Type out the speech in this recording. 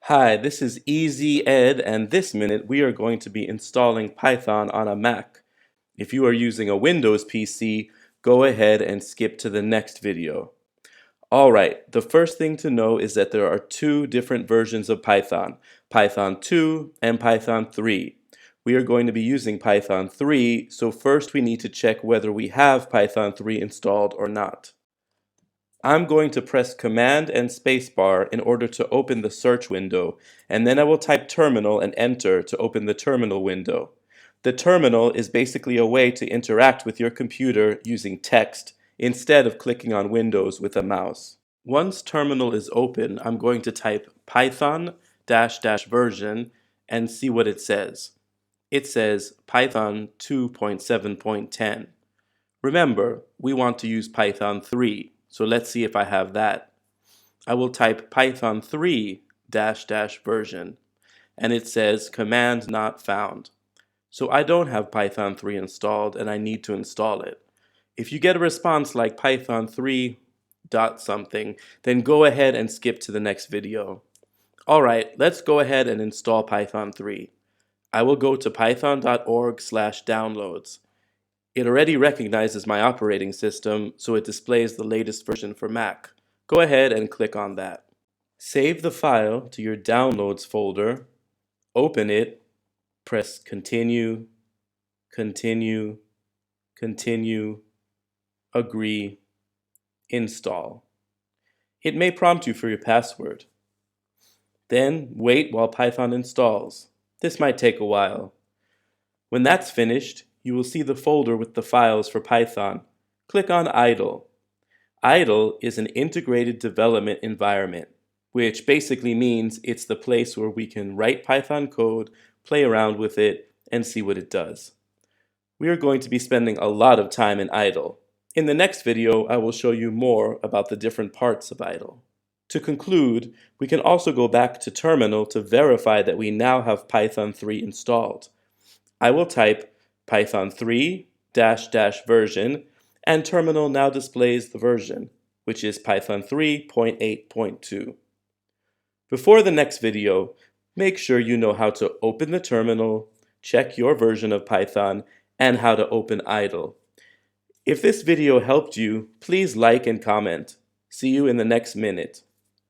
Hi, this is Easy Ed, and this minute we are going to be installing Python on a Mac. If you are using a Windows PC, go ahead and skip to the next video. Alright, the first thing to know is that there are two different versions of Python, Python 2 and Python 3. We are going to be using Python 3, so first we need to check whether we have Python 3 installed or not. I'm going to press Command and Spacebar in order to open the search window, and then I will type terminal and enter to open the terminal window. The terminal is basically a way to interact with your computer using text instead of clicking on windows with a mouse. Once terminal is open, I'm going to type python version and see what it says. It says Python 2.7.10. Remember, we want to use Python 3. So let's see if I have that. I will type Python 3 version, and it says command not found. So I don't have Python 3 installed, and I need to install it. If you get a response like Python 3 dot something, then go ahead and skip to the next video. Alright, let's go ahead and install Python 3. I will go to python.org/downloads. It already recognizes my operating system, so it displays the latest version for Mac. Go ahead and click on that. Save the file to your Downloads folder, open it, press Continue, Continue, Continue, Agree, Install. It may prompt you for your password. Then wait while Python installs. This might take a while. When that's finished, you will see the folder with the files for Python. Click on Idle. Idle is an integrated development environment, which basically means it's the place where we can write Python code, play around with it, and see what it does. We are going to be spending a lot of time in Idle. In the next video, I will show you more about the different parts of Idle. To conclude, we can also go back to Terminal to verify that we now have Python 3 installed. I will type Python 3 version, and terminal now displays the version, which is Python 3.8.2. Before the next video, make sure you know how to open the terminal, check your version of Python, and how to open idle. If this video helped you, please like and comment. See you in the next minute.